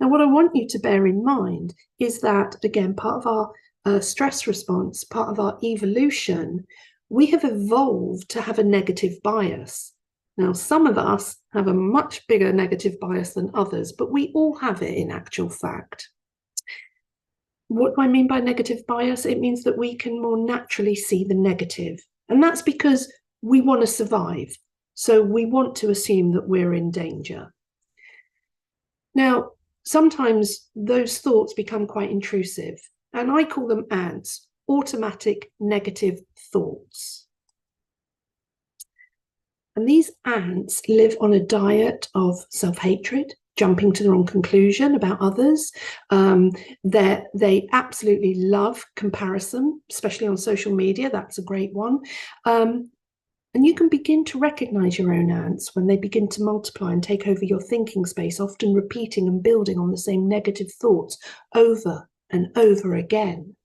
Now, what I want you to bear in mind is that, again, part of our stress response, part of our evolution, we have evolved to have a negative bias. Now, some of us have a much bigger negative bias than others, but we all have it in actual fact. What do I mean by negative bias? It means that we can more naturally see the negative. And that's because we want to survive. So we want to assume that we're in danger. Now, sometimes those thoughts become quite intrusive, and I call them ANTs, automatic negative thoughts. And these ants live on a diet of self-hatred, jumping to the wrong conclusion about others. They absolutely love comparison, especially on social media. That's a great one. And you can begin to recognize your own ants when they begin to multiply and take over your thinking space, often repeating and building on the same negative thoughts over and over again.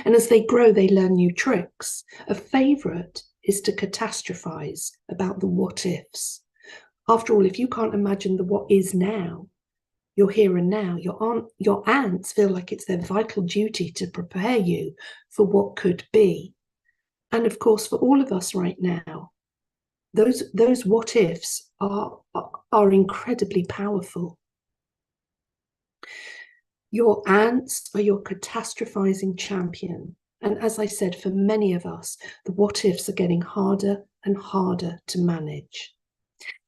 And as they grow, they learn new tricks. A favorite is to catastrophize about the what ifs. After all, if you can't imagine the what is now, your here and now, your ants feel like it's their vital duty to prepare you for what could be. And of course, for all of us right now, those what ifs are incredibly powerful. Your ants are your catastrophizing champion. And as I said, for many of us, the what ifs are getting harder and harder to manage.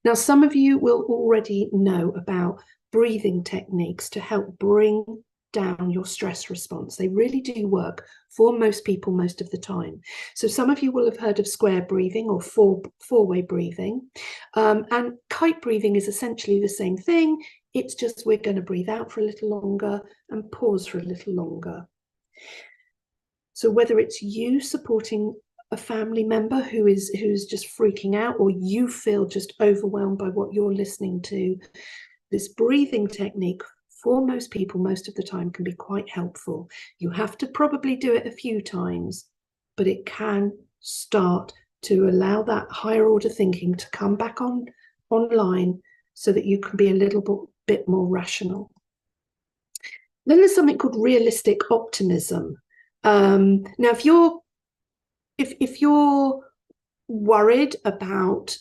Now, some of you will already know about breathing techniques to help bring down your stress response. They really do work for most people most of the time. So some of you will have heard of square breathing or four-way breathing. And kite breathing is essentially the same thing. It's just we're going to breathe out for a little longer and pause for a little longer. So whether it's you supporting a family member who's just freaking out, or you feel just overwhelmed by what you're listening to, this breathing technique for most people most of the time can be quite helpful. You have to probably do it a few times, but it can start to allow that higher order thinking to come back online so that you can be a little bit more rational. Then there's something called realistic optimism. Now, if you're worried about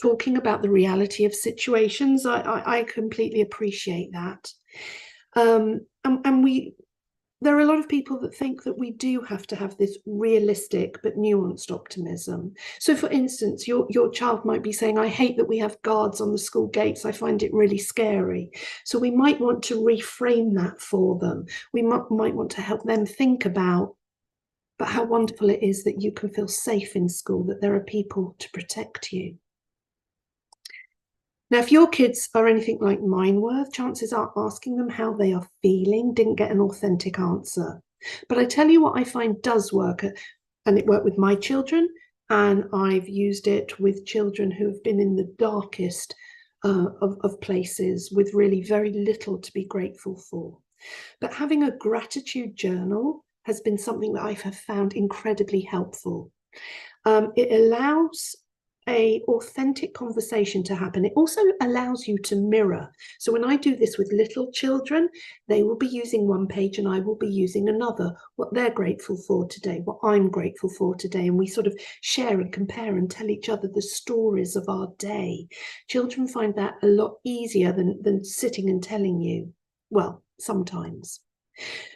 talking about the reality of situations, I completely appreciate that. And there are a lot of people that think that we do have to have this realistic but nuanced optimism. So for instance, your child might be saying, I hate that we have guards on the school gates. I find it really scary. So we might want to reframe that for them. We might want to help them think about how wonderful it is that you can feel safe in school, that there are people to protect you. Now, if your kids are anything like mine were, chances are asking them how they are feeling didn't get an authentic answer. But I tell you what I find does work, and it worked with my children, and I've used it with children who have been in the darkest of places with really very little to be grateful for. But having a gratitude journal has been something that I have found incredibly helpful. It allows an authentic conversation to happen. It also allows you to mirror. So when I do this with little children, they will be using one page and I will be using another, what they're grateful for today, what I'm grateful for today. And we sort of share and compare and tell each other the stories of our day. Children find that a lot easier than sitting and telling you, well, sometimes.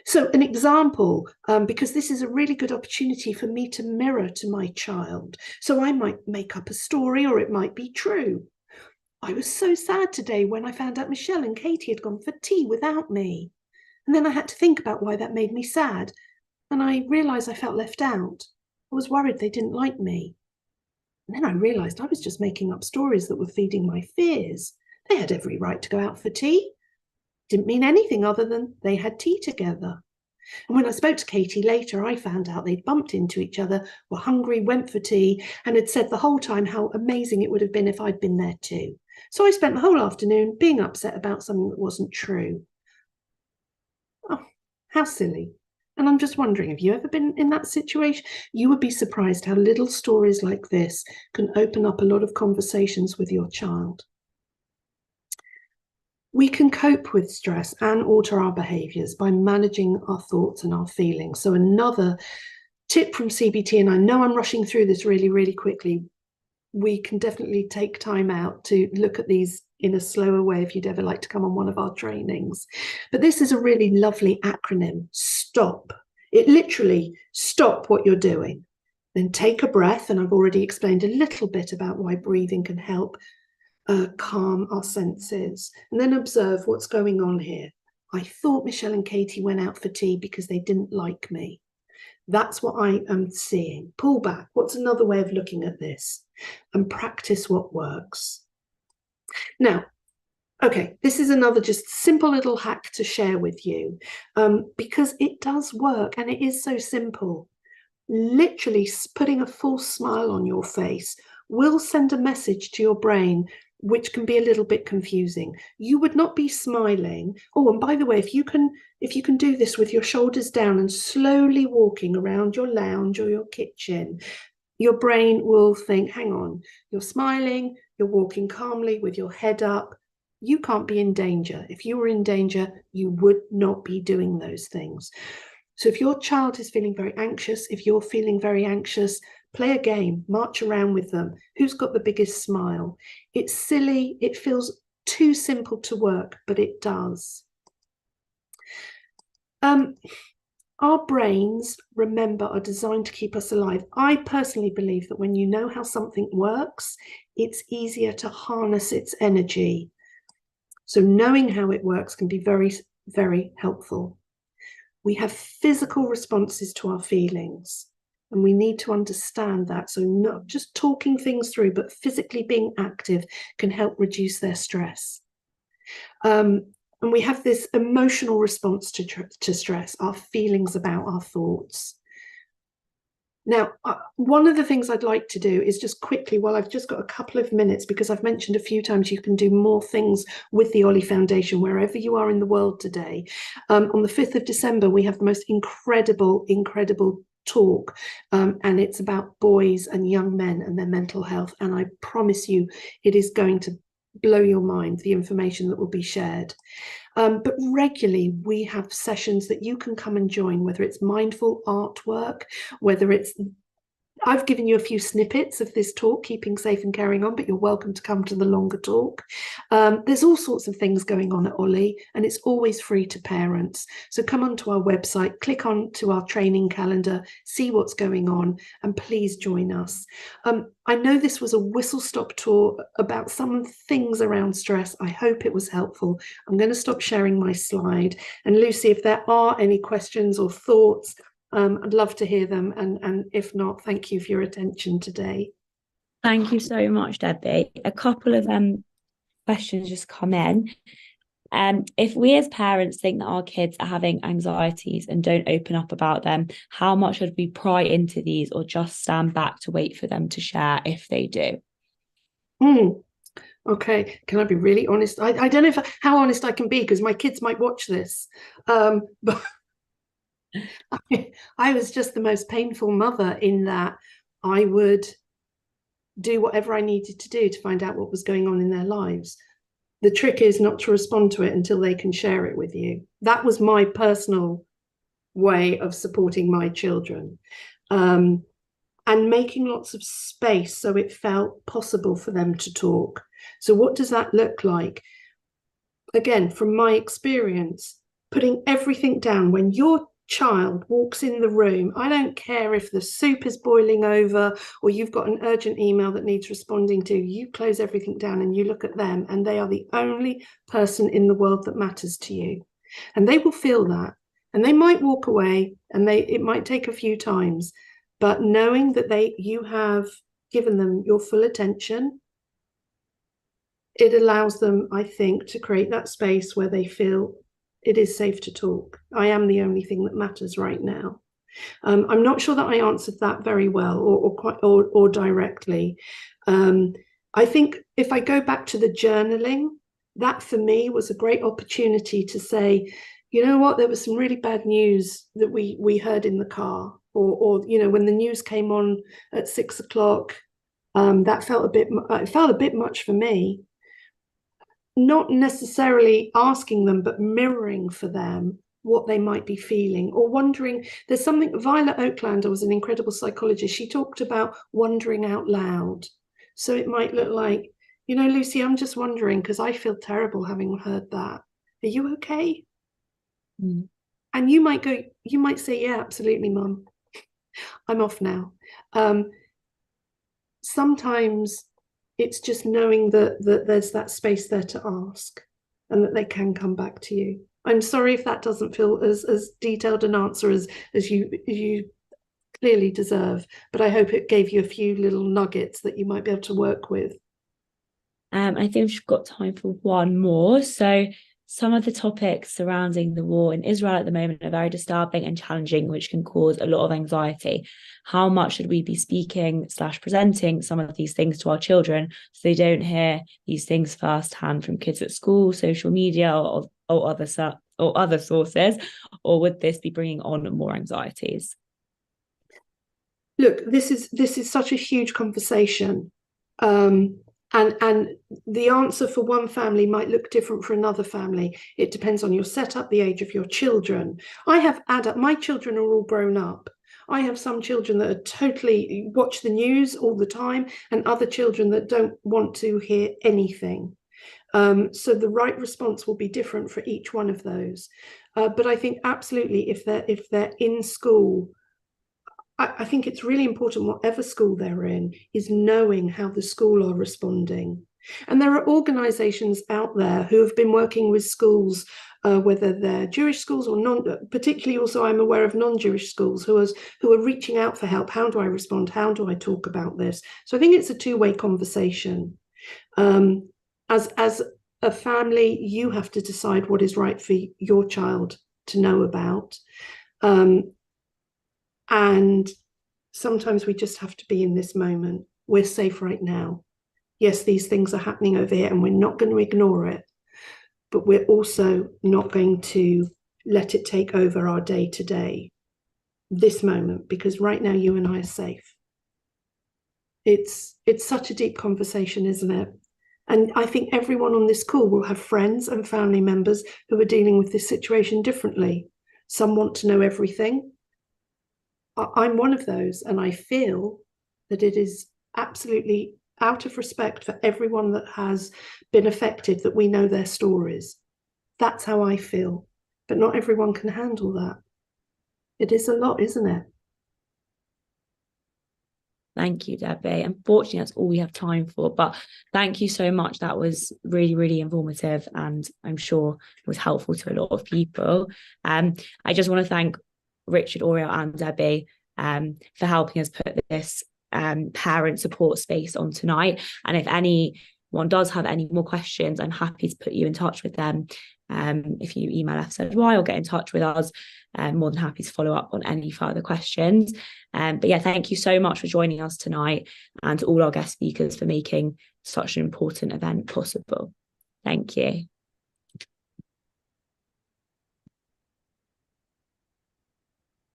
So an example, because this is a really good opportunity for me to mirror to my child. So I might make up a story, or it might be true. I was so sad today when I found out Michelle and Katie had gone for tea without me. And then I had to think about why that made me sad. And I realized I felt left out. I was worried they didn't like me. And then I realized I was just making up stories that were feeding my fears. They had every right to go out for tea. Didn't mean anything other than they had tea together. And when I spoke to Katie later, I found out they'd bumped into each other, were hungry, went for tea, and had said the whole time how amazing it would have been if I'd been there too. So I spent the whole afternoon being upset about something that wasn't true. Oh, how silly. And I'm just wondering, have you ever been in that situation? You would be surprised how little stories like this can open up a lot of conversations with your child. We can cope with stress and alter our behaviors by managing our thoughts and our feelings. So another tip from CBT, and I know I'm rushing through this really, really quickly, we can definitely take time out to look at these in a slower way if you'd ever like to come on one of our trainings. But this is a really lovely acronym, STOP. It literally, stop what you're doing. Then take a breath, and I've already explained a little bit about why breathing can help calm our senses. And then observe what's going on here. I thought Michelle and Katie went out for tea because they didn't like me. That's what I am seeing. Pull back. What's another way of looking at this? And practice what works. Now, okay, this is another just simple little hack to share with you, because it does work and it is so simple. Literally putting a full smile on your face will send a message to your brain which can be a little bit confusing. You would not be smiling. Oh, and by the way, if you can do this with your shoulders down and slowly walking around your lounge or your kitchen, your brain will think, hang on, you're smiling, you're walking calmly with your head up. You can't be in danger. If you were in danger, you would not be doing those things. So if your child is feeling very anxious, if you're feeling very anxious, play a game, march around with them. Who's got the biggest smile? It's silly. It feels too simple to work, but it does. Our brains, remember, are designed to keep us alive. I personally believe that when you know how something works, it's easier to harness its energy. So knowing how it works can be very, very helpful. We have physical responses to our feelings, and we need to understand that. So not just talking things through, but physically being active can help reduce their stress. And we have this emotional response to stress, our feelings about our thoughts. Now, one of the things I'd like to do is just quickly, while I've just got a couple of minutes, because I've mentioned a few times you can do more things with the Ollie Foundation wherever you are in the world today. On the 5th of December, we have the most incredible talk, and it's about boys and young men and their mental health. And I promise you, it is going to blow your mind, the information that will be shared. But regularly we have sessions that you can come and join, whether it's mindful artwork, whether it's, I've given you a few snippets of this talk, Keeping Safe and Carrying On, but you're welcome to come to the longer talk. There's all sorts of things going on at Ollie, and it's always free to parents. So come onto our website, click on to our training calendar, see what's going on, and please join us. I know this was a whistle-stop tour about some things around stress. I hope it was helpful. I'm going to stop sharing my slide. And Lucy, if there are any questions or thoughts, I'd love to hear them, and if not, thank you for your attention today. Thank you so much, Debbie. A couple of questions just come in. If we as parents think that our kids are having anxieties and don't open up about them, how much should we pry into these, or just stand back to wait for them to share if they do? Okay, can I be really honest? I don't know how honest I can be, because my kids might watch this, but I was just the most painful mother in that I would do whatever I needed to do to find out what was going on in their lives. The trick is not to respond to it until they can share it with you. That was my personal way of supporting my children, and making lots of space so it felt possible for them to talk. So what does that look like? Again, from my experience, putting everything down. When your child walks in the room, I don't care if the soup is boiling over or you've got an urgent email that needs responding to, you close everything down and you look at them, and they are the only person in the world that matters to you. And they will feel that, and they might walk away, and it might take a few times, but knowing that you have given them your full attention, it allows them, I think, to create that space where they feel it is safe to talk. I am the only thing that matters right now. I'm not sure that I answered that very well or directly. I think if I go back to the journaling, that for me was a great opportunity to say, you know what, there was some really bad news that we heard in the car, or when the news came on at 6 o'clock, that felt a bit much for me. Not necessarily asking them, but mirroring for them what they might be feeling, or wondering. There's something, Violet Oaklander was an incredible psychologist. She talked about wondering out loud. So it might look like, Lucy, I'm just wondering because I feel terrible having heard that. Are you okay? Mm. And you might say, yeah, absolutely, Mum. I'm off now. Sometimes it's just knowing that there's that space there to ask, and that they can come back to you. I'm sorry if that doesn't feel as detailed an answer as you clearly deserve, but I hope it gave you a few little nuggets that you might be able to work with. I think we've got time for one more. So some of the topics surrounding the war in Israel at the moment are very disturbing and challenging, which can cause a lot of anxiety. How much should we be speaking / presenting some of these things to our children so they don't hear these things firsthand from kids at school, social media, or other sources? Or would this be bringing on more anxieties? Look, this is such a huge conversation. And the answer for one family might look different for another family. It depends on your setup, the age of your children. My children are all grown up. I have some children that are totally watch the news all the time, and other children that don't want to hear anything. So the right response will be different for each one of those. But I think absolutely, if they're in school, I think it's really important, whatever school they're in, is knowing how the school are responding. And there are organisations out there who have been working with schools, whether they're Jewish schools or non, particularly also I'm aware of non-Jewish schools who are reaching out for help. How do I respond? How do I talk about this? So I think it's a two-way conversation. As a family, you have to decide what is right for your child to know about. And sometimes we just have to be in this moment. We're safe right now. Yes, these things are happening over here and we're not going to ignore it, but we're also not going to let it take over our day to day, this moment, because right now you and I are safe. It's such a deep conversation, isn't it? And I think everyone on this call will have friends and family members who are dealing with this situation differently. Some want to know everything. I'm one of those, and I feel that it is absolutely out of respect for everyone that has been affected that we know their stories. That's how I feel, but not everyone can handle that. It is a lot, isn't it? Thank you, Debbie. Unfortunately, that's all we have time for, but thank you so much. That was really, really informative, and I'm sure it was helpful to a lot of people. I just want to thank Richard, Oriel, and Debbie for helping us put this parent support space on tonight. And if anyone does have any more questions, I'm happy to put you in touch with them. If you email FZY or get in touch with us, more than happy to follow up on any further questions. But yeah, thank you so much for joining us tonight, and all our guest speakers for making such an important event possible. Thank you.